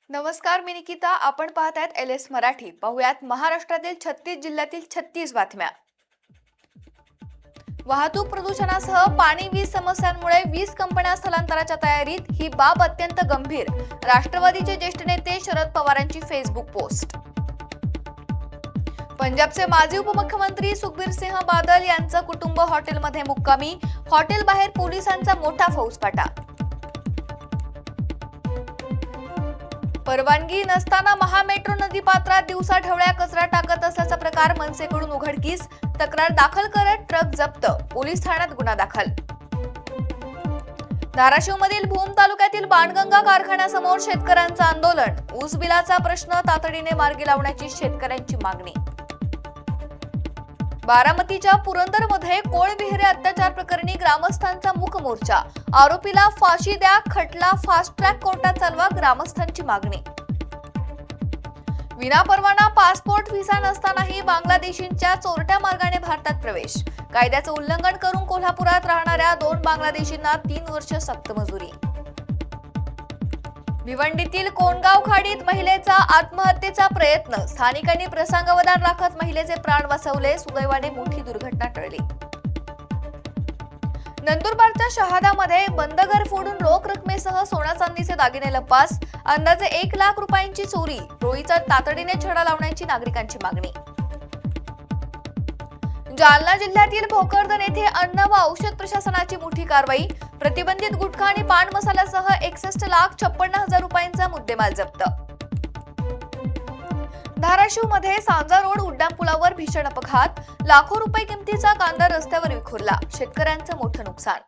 नमस्कार, मी निकिता. आपण पाहत आहेत LS मराठी. पाहुयात महाराष्ट्रातील 36 जिल्ह्यातील 36 बातम्या. वाहतूक प्रदूषणासह पाणी वीज समस्यांमुळे 20 कंपन्या स्थलांतराच्या तयारीत. ही बाब अत्यंत गंभीर. राष्ट्रवादीचे ज्येष्ठ नेते शरद पवारांची फेसबुक पोस्ट. पंजाबचे माजी उपमुख्यमंत्री सुखबीर सिंह बादल यांचं कुटुंब हॉटेलमध्ये मुक्कामी. हॉटेल बाहेर पोलिसांचा मोठा फौजफाटा. परवानगी नसताना महामेट्रो नदीपात्रात दिवसा ढवळ्या कचरा टाकत असल्याचा प्रकार मनसेकडून उघडकीस. तक्रार दाखल करत ट्रक जप्त. पोलीस ठाण्यात गुन्हा दाखल. धाराशिवमधील भूम तालुक्यातील बाणगंगा कारखान्यासमोर शेतकऱ्यांचं आंदोलन. ऊस बिलाचा प्रश्न तातडीने मार्गी लावण्याची शेतकऱ्यांची मागणी. बारामतीच्या पुरंदरमध्ये कोळविहिरे अत्याचार प्रकरणी ग्रामस्थांचा मूक मोर्चा. आरोपीला फाशी द्या, खटला फास्ट ट्रॅक कोर्टात चालवा, ग्रामस्थांची मागणी. विनापरवाना पासपोर्ट व्हिसा नसतानाही बांगलादेशींच्या चोरट्या मार्गाने भारतात प्रवेश. कायद्याचं उल्लंघन करून कोल्हापुरात राहणाऱ्या 2 बांगलादेशींना 3 वर्ष सक्तमजुरी. भिवंडीतील कोणगाव खाडीत महिलेचा आत्महत्येचा प्रयत्न. स्थानिकांनी प्रसंगावधान राखत महिलेचे प्राण वाचवले. सुदैवाने मोठी दुर्घटना टळली. नंदुरबारच्या शहादामध्ये बंद घर फोडून रोख रकमेसह सोना चांदीचे दागिने लंपास. अंदाजे 1 लाख रुपयांची चोरी. टोळीचा तातडीने छडा लावण्याची नागरिकांची मागणी. जालना जिल्ह्यातील भोकरदन येथे अन्न व औषध प्रशासनाची मोठी कारवाई. प्रतिबंधित गुटखा आणि पान मसाल्यासह 61,56,000 रुपयांचा मुद्देमाल जप्त. धाराशिवमध्ये सांजा रोड उड्डाणपुलावर भीषण अपघात. लाखो रुपये किमतीचा कांदा रस्त्यावर विखुरला. शेतकऱ्यांचं मोठं नुकसान.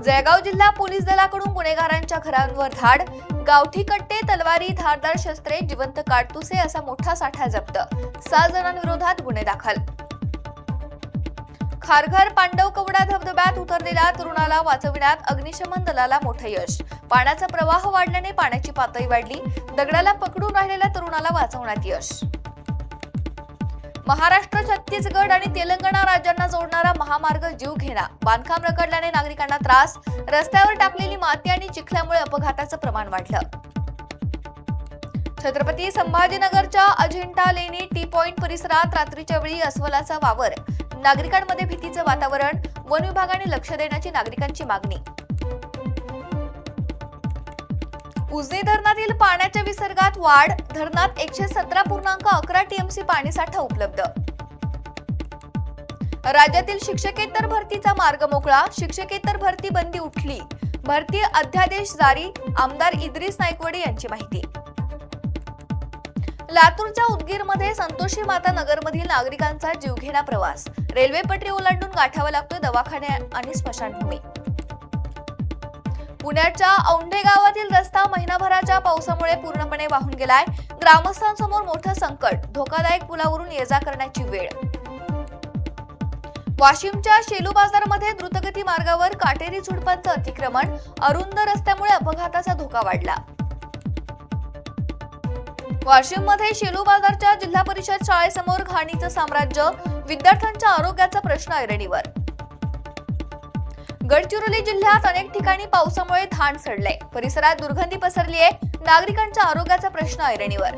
जळगाव जिल्हा पोलीस दलाकडून गुन्हेगारांच्या घरांवर धाड. गावठी कट्टे, तलवारी, धारदार शस्त्रे, जिवंत काडतुसे असा मोठा साठा जप्त. 7 जणांविरोधात गुन्हे दाखल. खारघर पांडवकवडा धबधब्यात उतरलेल्या तरुणाला वाचविण्यात अग्निशमन दलाला मोठं यश. पाण्याचा प्रवाह वाढल्याने पाण्याची पातळी वाढली. दगडाला पकडून राहिलेल्या तरुणाला वाचवण्यात यश. महाराष्ट्र, छत्तीसगड आणि तेलंगणा राज्यांना जोडणारा महामार्ग जीवघेणा. बांधकाम रखडल्याने नागरिकांना त्रास. रस्त्यावर टाकलेली माती आणि चिखल्यामुळे अपघाताचं प्रमाण वाढलं. छत्रपती संभाजीनगरच्या अजिंठा लेणी टी पॉइंट परिसरात रात्रीच्या वेळी अस्वलाचा वावर. नागरिकांमध्ये भीतीचं वातावरण. वन विभागाने लक्ष देण्याची नागरिकांची मागणी. उजनी धरणातील पाण्याच्या विसर्गात वाढ. धरणात 117.11 TMC पाणीसाठा उपलब्ध. राज्यातील शिक्षकेतर भरतीचा मार्ग मोकळा. शिक्षकेतर भरती बंदी उठली. भरती अध्यादेश जारी. आमदार इद्रिस नायकवडी यांची माहिती. लातूरच्या उदगीरमध्ये संतोषी माता नगरमधील नागरिकांचा जीवघेणा प्रवास. रेल्वे पटरी ओलांडून गाठावा लागतोय दवाखाने आणि स्मशानभूमी. पुण्याच्या औंढे गावातील रस्ता महिनाभराच्या पावसामुळे पूर्णपणे वाहून गेलाय. ग्रामस्थांसमोर मोठं संकट. धोकादायक पुलावरून ये-जा करण्याची वेळ. वाशिमच्या शेलू बाजारमध्ये द्रुतगती मार्गावर काटेरी झुडपांचं अतिक्रमण. अरुंद रस्त्यामुळे अपघाताचा धोका वाढला. वाशिममध्ये शेलू बाजारच्या जिल्हा परिषद शाळेसमोर घाणीचं साम्राज्य. विद्यार्थ्यांच्या आरोग्याचा प्रश्न ऐरणीवर. गडचिरोली जिल्ह्यात अनेक ठिकाणी पावसामुळे धान सडले. परिसरात दुर्गंधी पसरली आहे. नागरिकांच्या आरोग्याचा प्रश्न ऐरणीवर.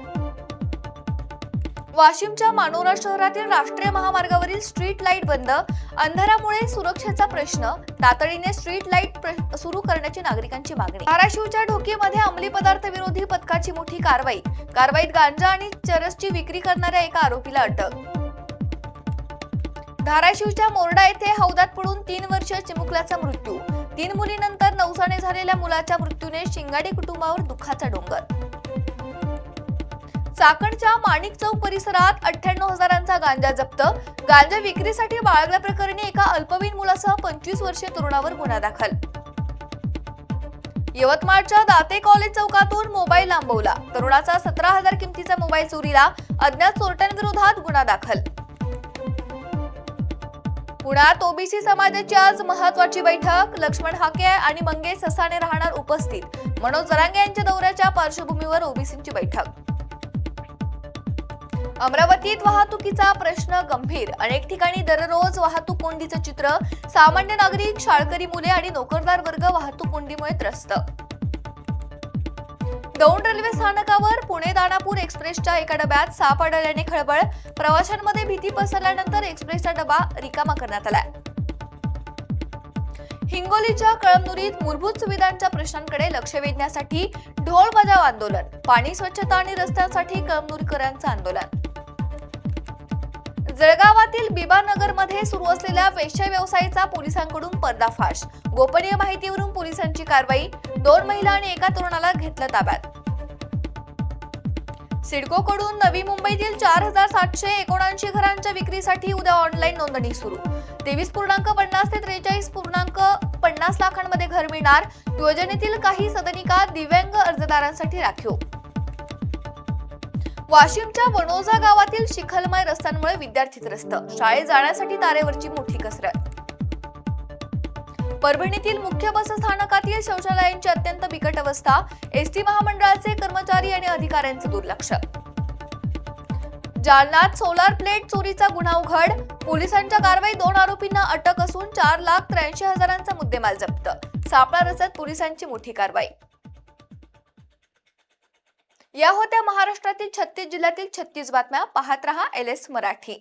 वाशिमच्या मानोरा शहरातील राष्ट्रीय महामार्गावरील स्ट्रीट लाईट बंद. अंधारामुळे सुरक्षेचा प्रश्न. तातडीने स्ट्रीट लाईट सुरू करण्याची नागरिकांची मागणी. धाराशिवच्या ढोकीमध्ये अंमली पदार्थ विरोधी पथकाची मोठी कारवाई. कारवाईत गांजा आणि चरसची विक्री करणाऱ्या एका आरोपीला अटक. धाराशिवच्या मोरडा येथे हौदात पडून 3 वर्षीय चिमुकल्याचा मृत्यू. 3 मुलीनंतर नवसाने झालेल्या मुलाच्या मृत्यूने शिंगाडे कुटुंबावर दुःखाचा डोंगर. चाकणच्या माणिक चौक परिसरात 98,000चा गांजा जप्त. गांजा विक्रीसाठी बाळगल्याप्रकरणी एका अल्पवयीन मुलासह 25 वर्षीय तरुणावर गुन्हा दाखल. यवतमाळच्या दाते कॉलेज चौकातून मोबाईल लांबवला. तरुणाचा 17,000 किमतीचा मोबाईल चोरीला. अज्ञात चोरट्यांविरोधात गुन्हा दाखल. पुण्यात ओबीसी समाजाची आज महत्वाची बैठक. लक्ष्मण हाके आणि मंगेश ससाणे राहणार उपस्थित. मनोज जरांगे यांच्या दौऱ्याच्या पार्श्वभूमीवर ओबीसींची बैठक. अमरावतीत वाहतुकीचा प्रश्न गंभीर. अनेक ठिकाणी दररोज वाहतूक कोंडीचं चित्र. सामान्य नागरिक, शाळकरी मुले आणि नोकरदार वर्ग वाहतूक कोंडीमुळे त्रस्त. दौंड रेल्वे स्थानकावर पुणे दानापूर एक्सप्रेसच्या एका डब्यात साप आढळल्याने खळबळ. प्रवाशांमध्ये भीती पसरल्यानंतर एक्सप्रेसचा डबा रिकामा करण्यात आलाय. हिंगोलीच्या कळमनुरीत मूलभूत सुविधांच्या प्रश्नांकडे लक्ष वेधण्यासाठी ढोल बजाव आंदोलन. पाणी, स्वच्छता आणि रस्त्यांसाठी कळमनुरीकरांचं आंदोलन. जळगावातील बिबानगरमध्ये सुरू असलेल्या वेश्या व्यवसायाचा पोलिसांकडून पर्दाफाश. गोपनीय माहितीवरून पोलिसांची कारवाई. 2 महिला आणि एका तरुणाला घेतलं ताब्यात. सिडकोकडून नवी मुंबईतील 4779 घरांच्या विक्रीसाठी उद्या ऑनलाईन नोंदणी सुरू. 23.50 ते 43.50 लाखांमध्ये घर मिळणार. योजनेतील काही सदनिका दिव्यांग अर्जदारांसाठी राखीव. वाशिमच्या वणोजा गावातील चिखलमय रस्त्यांमुळे विद्यार्थी त्रस्त. शाळेत जाण्यासाठी तारेवरची मोठी कसरत. परभणीतील मुख्य बस स्थानकातील शौचालयांची अत्यंत बिकट अवस्था. एसटी महामंडळाचे कर्मचारी आणि अधिकाऱ्यांचे दुर्लक्ष. जालन्यात सोलार प्लेट चोरीचा गुन्हा उघड. पोलिसांच्या कारवाईत 2 आरोपींना अटक असून 4,83,000चा मुद्देमाल जप्त. सापळा रचत पोलिसांची मोठी कारवाई. या होत्या महाराष्ट्रातील 36 जिल्ह्यातील 36 बातम्या. पाहत रहा LS मराठी.